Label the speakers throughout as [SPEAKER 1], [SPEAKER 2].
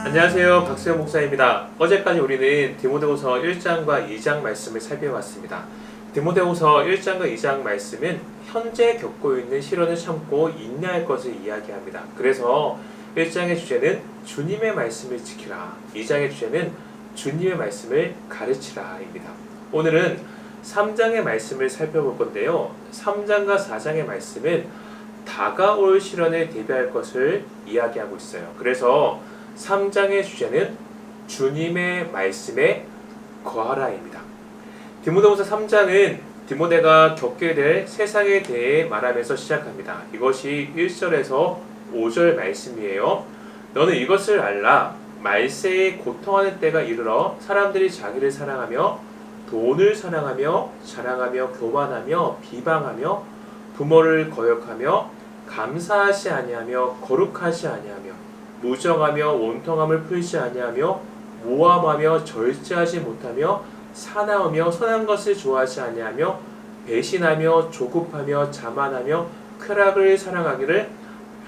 [SPEAKER 1] 안녕하세요. 박수영 목사입니다. 어제까지 우리는 디모데후서 1장과 2장 말씀을 살펴봤습니다. 디모데후서 1장과 2장 말씀은 현재 겪고 있는 시련을 참고 인내할 것을 이야기합니다. 그래서 1장의 주제는 주님의 말씀을 지키라, 2장의 주제는 주님의 말씀을 가르치라입니다. 오늘은 3장의 말씀을 살펴볼 건데요. 3장과 4장의 말씀은 다가올 시련에 대비할 것을 이야기하고 있어요. 그래서 3장의 주제는 주님의 말씀에 거하라입니다. 디모데후서 3장은 디모데가 겪게 될 세상에 대해 말하면서 시작합니다. 이것이 1절에서 5절 말씀이에요. 너는 이것을 알라. 말세에 고통하는 때가 이르러 사람들이 자기를 사랑하며 돈을 사랑하며 자랑하며 교만하며 비방하며 부모를 거역하며 감사하지 아니하며 거룩하지 아니하며 무정하며 원통함을 풀지 아니하며 모함하며 절제하지 못하며 사나우며 선한 것을 좋아하지 아니하며 배신하며 조급하며 자만하며 쾌락을 사랑하기를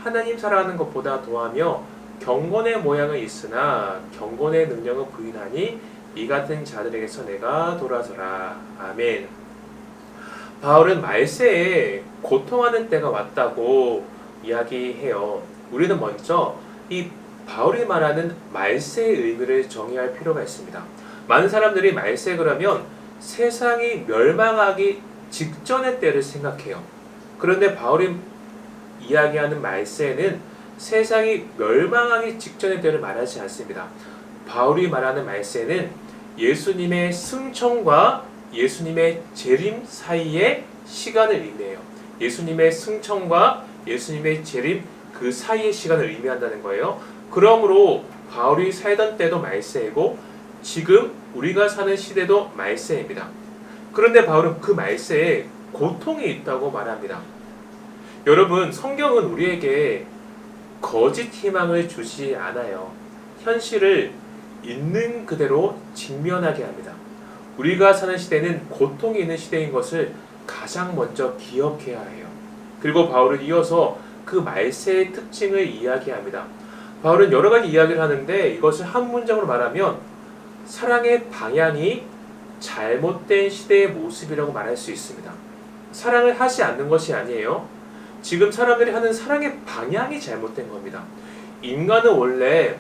[SPEAKER 1] 하나님 사랑하는 것보다 더하며 경건의 모양은 있으나 경건의 능력은 부인하니 이 같은 자들에게서 내가 돌아서라. 아멘. 바울은 말세에 고통하는 때가 왔다고 이야기해요. 우리는 먼저 이 바울이 말하는 말세의 의미를 정의할 필요가 있습니다. 많은 사람들이 말세 그러면 세상이 멸망하기 직전의 때를 생각해요. 그런데 바울이 이야기하는 말세는 세상이 멸망하기 직전의 때를 말하지 않습니다. 바울이 말하는 말세는 예수님의 승천과 예수님의 재림 사이의 시간을 의미해요. 예수님의 승천과 예수님의 재림 그 사이의 시간을 의미한다는 거예요. 그러므로 바울이 살던 때도 말세이고 지금 우리가 사는 시대도 말세입니다. 그런데 바울은 그 말세에 고통이 있다고 말합니다. 여러분, 성경은 우리에게 거짓 희망을 주지 않아요. 현실을 있는 그대로 직면하게 합니다. 우리가 사는 시대는 고통이 있는 시대인 것을 가장 먼저 기억해야 해요. 그리고 바울은 이어서 그 말세의 특징을 이야기합니다. 바울은 여러 가지 이야기를 하는데 이것을 한 문장으로 말하면 사랑의 방향이 잘못된 시대의 모습이라고 말할 수 있습니다. 사랑을 하지 않는 것이 아니에요. 지금 사람들이 하는 사랑의 방향이 잘못된 겁니다. 인간은 원래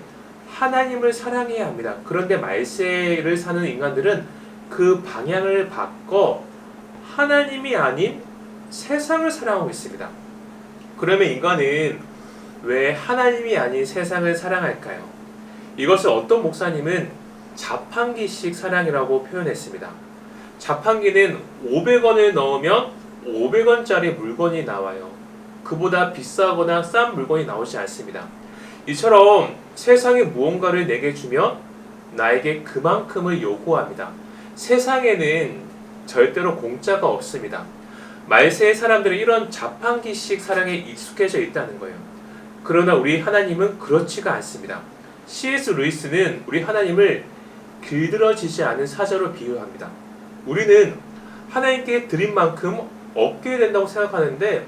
[SPEAKER 1] 하나님을 사랑해야 합니다. 그런데 말세를 사는 인간들은 그 방향을 바꿔 하나님이 아닌 세상을 사랑하고 있습니다. 그러면 인간은 왜 하나님이 아닌 세상을 사랑할까요? 이것을 어떤 목사님은 자판기식 사랑이라고 표현했습니다. 자판기는 500원을 넣으면 500원짜리 물건이 나와요. 그보다 비싸거나 싼 물건이 나오지 않습니다. 이처럼 세상이 무언가를 내게 주면 나에게 그만큼을 요구합니다. 세상에는 절대로 공짜가 없습니다. 말세의 사람들은 이런 자판기식 사랑에 익숙해져 있다는 거예요. 그러나 우리 하나님은 그렇지가 않습니다. C.S. 루이스는 우리 하나님을 길들어지지 않은 사자로 비유합니다. 우리는 하나님께 드린 만큼 얻게 된다고 생각하는데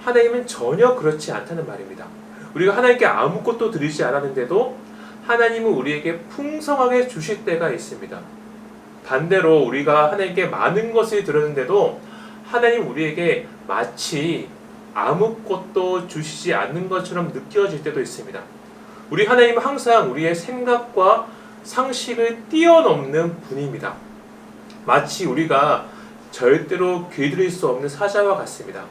[SPEAKER 1] 하나님은 전혀 그렇지 않다는 말입니다. 우리가 하나님께 아무것도 드리지 않았는데도 하나님은 우리에게 풍성하게 주실 때가 있습니다. 반대로 우리가 하나님께 많은 것을 드렸는데도 하나님 우리에게 마치 아무것도 주시지 않는 것처럼 느껴질 때도 있습니다. 우리 하나님은 항상 우리의 생각과 상식을 뛰어넘는 분입니다. 마치 우리가 절대로 귀들일 수 없는 사자와 같습니다.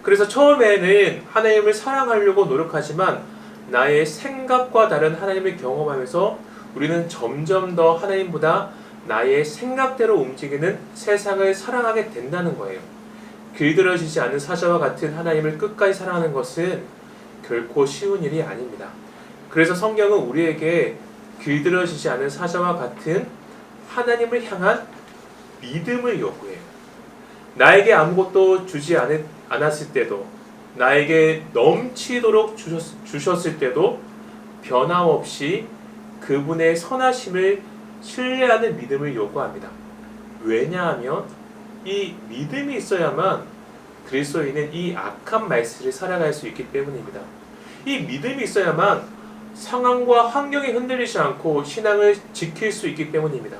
[SPEAKER 1] 그래서 처음에는 하나님을 사랑하려고 노력하지만 나의 생각과 다른 하나님을 경험하면서 우리는 점점 더 하나님보다 나의 생각대로 움직이는 세상을 사랑하게 된다는 거예요. 길들여지지 않는 사자와 같은 하나님을 끝까지 사랑하는 것은 결코 쉬운 일이 아닙니다. 그래서 성경은 우리에게 길들여지지 않은 사자와 같은 하나님을 향한 믿음을 요구해요. 나에게 아무것도 주지 않았을 때도, 나에게 넘치도록 주셨을 때도 변함없이 그분의 선하심을 신뢰하는 믿음을 요구합니다. 왜냐하면 이 믿음이 있어야만 그리스도인은 이 악한 말세를 살아갈 수 있기 때문입니다. 이 믿음이 있어야만 상황과 환경에 흔들리지 않고 신앙을 지킬 수 있기 때문입니다.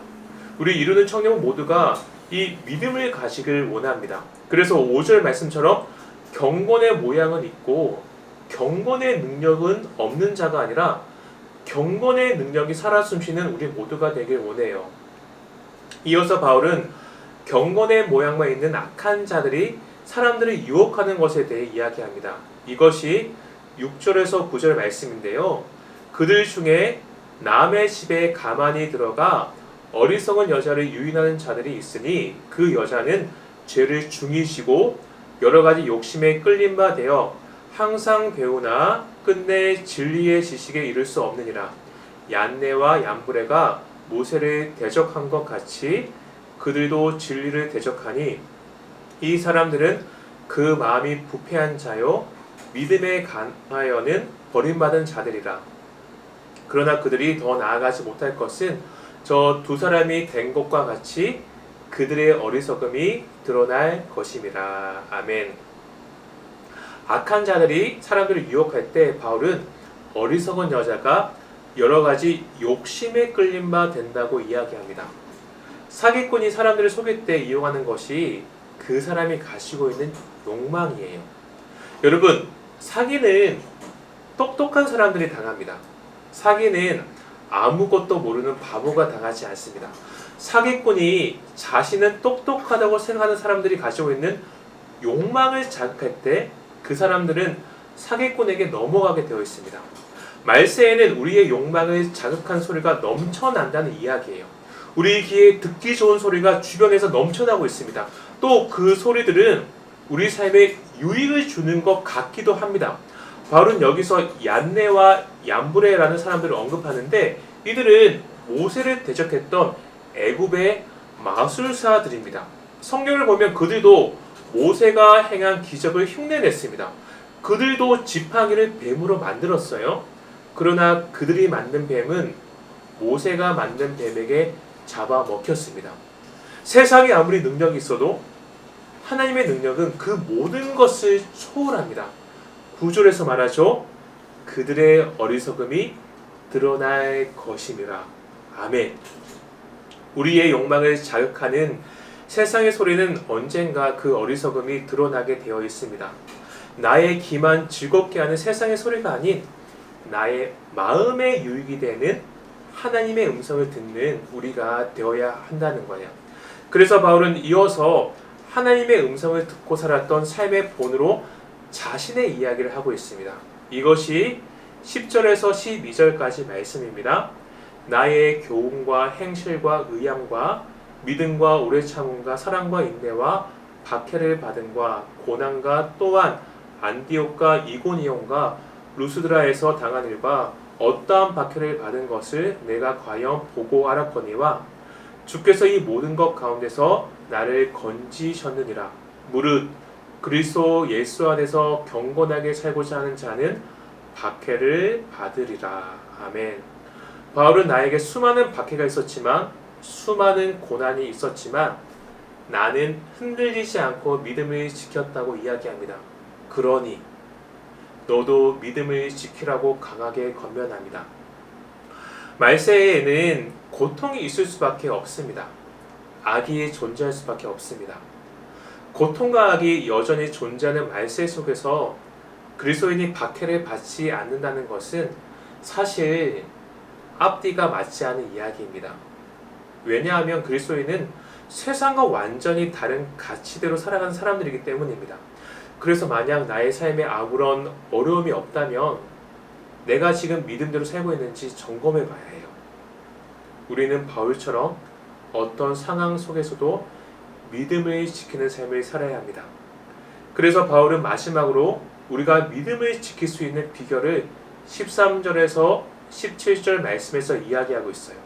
[SPEAKER 1] 우리 이루는 청년 모두가 이 믿음을 가지길 원합니다. 그래서 5절 말씀처럼 경건의 모양은 있고 경건의 능력은 없는 자가 아니라 경건의 능력이 살아 숨쉬는 우리 모두가 되길 원해요. 이어서 바울은 경건의 모양만 있는 악한 자들이 사람들을 유혹하는 것에 대해 이야기합니다. 이것이 6절에서 9절 말씀인데요. 그들 중에 남의 집에 가만히 들어가 어리석은 여자를 유인하는 자들이 있으니 그 여자는 죄를 중히 지고 여러 가지 욕심에 끌린 바 되어 항상 배우나 끝내 진리의 지식에 이를 수 없느니라. 얀네와 얀브레가 모세를 대적한 것 같이 그들도 진리를 대적하니 이 사람들은 그 마음이 부패한 자요 믿음에 관하여는 버림받은 자들이라. 그러나 그들이 더 나아가지 못할 것은 저 두 사람이 된 것과 같이 그들의 어리석음이 드러날 것임이라. 아멘. 악한 자들이 사람들을 유혹할 때 바울은 어리석은 여자가 여러 가지 욕심에 끌린 바 된다고 이야기합니다. 사기꾼이 사람들을 속일 때 이용하는 것이 그 사람이 가지고 있는 욕망이에요. 여러분, 사기는 똑똑한 사람들이 당합니다. 사기는 아무것도 모르는 바보가 당하지 않습니다. 사기꾼이 자신은 똑똑하다고 생각하는 사람들이 가지고 있는 욕망을 자극할 때 그 사람들은 사기꾼에게 넘어가게 되어 있습니다. 말세에는 우리의 욕망을 자극한 소리가 넘쳐난다는 이야기예요. 우리 귀에 듣기 좋은 소리가 주변에서 넘쳐나고 있습니다. 또 그 소리들은 우리 삶에 유익을 주는 것 같기도 합니다. 바울은 여기서 얀네와 얀브레라는 사람들을 언급하는데 이들은 모세를 대적했던 애굽의 마술사들입니다. 성경을 보면 그들도 모세가 행한 기적을 흉내냈습니다. 그들도 지팡이를 뱀으로 만들었어요. 그러나 그들이 만든 뱀은 모세가 만든 뱀에게 잡아먹혔습니다. 세상에 아무리 능력이 있어도 하나님의 능력은 그 모든 것을 초월합니다. 9절에서 말하죠. 그들의 어리석음이 드러날 것임이라. 아멘. 우리의 욕망을 자극하는 세상의 소리는 언젠가 그 어리석음이 드러나게 되어 있습니다. 나의 귀만 즐겁게 하는 세상의 소리가 아닌 나의 마음에 유익이 되는 하나님의 음성을 듣는 우리가 되어야 한다는 거예요. 그래서 바울은 이어서 하나님의 음성을 듣고 살았던 삶의 본으로 자신의 이야기를 하고 있습니다. 이것이 10절에서 12절까지 말씀입니다. 나의 교훈과 행실과 의향과 믿음과 오래 참음과 사랑과 인내와 박해를 받음과 고난과 또한 안디옥과 이고니온과 루스드라에서 당한 일과 어떠한 박해를 받은 것을 내가 과연 보고 알았거니와 주께서 이 모든 것 가운데서 나를 건지셨느니라. 무릇 그리스도 예수 안에서 경건하게 살고자 하는 자는 박해를 받으리라. 아멘. 바울은 나에게 수많은 박해가 있었지만 수많은 고난이 있었지만 나는 흔들리지 않고 믿음을 지켰다고 이야기합니다. 그러니 너도 믿음을 지키라고 강하게 권면합니다. 말세에는 고통이 있을 수밖에 없습니다. 악이 존재할 수밖에 없습니다. 고통과 악이 여전히 존재하는 말세 속에서 그리스도인이 박해를 받지 않는다는 것은 사실 앞뒤가 맞지 않은 이야기입니다. 왜냐하면 그리스도인은 세상과 완전히 다른 가치대로 살아가는 사람들이기 때문입니다. 그래서 만약 나의 삶에 아무런 어려움이 없다면 내가 지금 믿음대로 살고 있는지 점검해 봐야 해요. 우리는 바울처럼 어떤 상황 속에서도 믿음을 지키는 삶을 살아야 합니다. 그래서 바울은 마지막으로 우리가 믿음을 지킬 수 있는 비결을 13절에서 17절 말씀에서 이야기하고 있어요.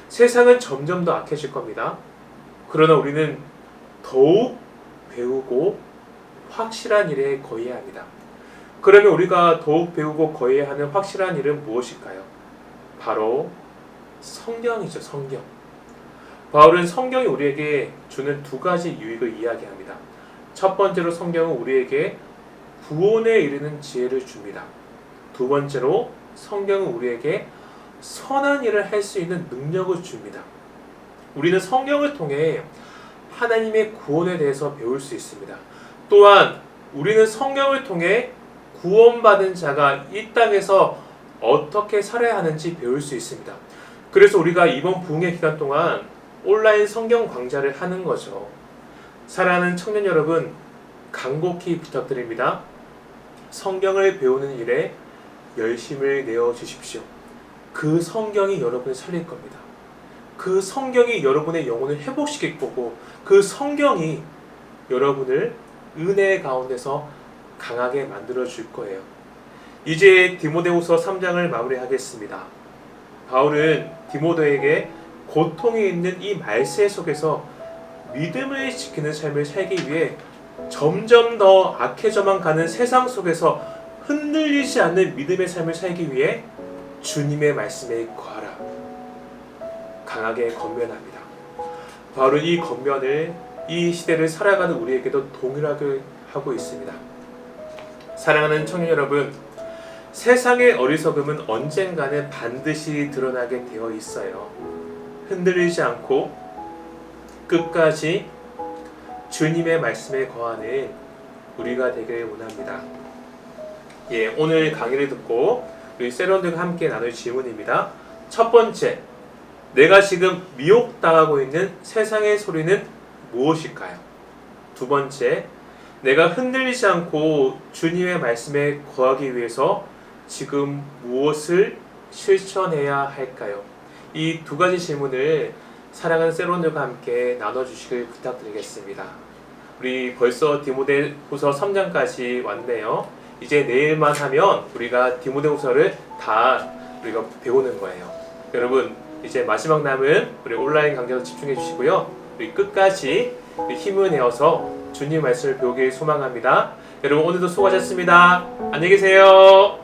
[SPEAKER 1] 세상은 점점 더 악해질 겁니다. 그러나 우리는 더욱 배우고 확실한 일에 거해야 합니다. 그러면 우리가 더욱 배우고 거해야 하는 확실한 일은 무엇일까요? 바로 성경이죠. 성경. 바울은 성경이 우리에게 주는 두 가지 유익을 이야기합니다. 첫 번째로 성경은 우리에게 구원에 이르는 지혜를 줍니다. 두 번째로 성경은 우리에게 선한 일을 할 수 있는 능력을 줍니다. 우리는 성경을 통해 하나님의 구원에 대해서 배울 수 있습니다. 또한 우리는 성경을 통해 구원받은 자가 이 땅에서 어떻게 살아야 하는지 배울 수 있습니다. 그래서 우리가 이번 부흥의 기간 동안 온라인 성경 강좌를 하는 거죠. 사랑하는 청년 여러분, 간곡히 부탁드립니다. 성경을 배우는 일에 열심을 내어 주십시오. 그 성경이 여러분을 살릴 겁니다. 그 성경이 여러분의 영혼을 회복시킬 거고, 그 성경이 여러분을 은혜 가운데서 강하게 만들어 줄 거예요. 이제 디모데후서 3장을 마무리하겠습니다. 바울은 디모데에게 고통이 있는 이 말세 속에서 믿음을 지키는 삶을 살기 위해 점점 더 악해져만 가는 세상 속에서 흔들리지 않는 믿음의 삶을 살기 위해 주님의 말씀에 거하라, 강하게 권면합니다. 바울은 이 권면을 이 시대를 살아가는 우리에게도 동일하게 하고 있습니다. 사랑하는 청년 여러분, 세상의 어리석음은 언젠가는 반드시 드러나게 되어 있어요. 흔들리지 않고 끝까지 주님의 말씀에 거하는 우리가 되길 원합니다. 오늘 강의를 듣고 우리 세론들과 함께 나눌 질문입니다. 첫 번째, 내가 지금 미혹당하고 있는 세상의 소리는 무엇일까요? 두 번째, 내가 흔들리지 않고 주님의 말씀에 거하기 위해서 지금 무엇을 실천해야 할까요? 이 두 가지 질문을 사랑하는 세론들과 함께 나눠주시길 부탁드리겠습니다. 우리 벌써 디모데후서 3장까지 왔네요. 이제 내일만 하면 우리가 디모데후서를 다 우리가 배우는 거예요. 여러분, 이제 마지막 남은 우리 온라인 강좌도 집중해 주시고요. 우리 끝까지 힘을 내어서 주님 말씀을 배우길 소망합니다. 여러분, 오늘도 수고하셨습니다. 안녕히 계세요.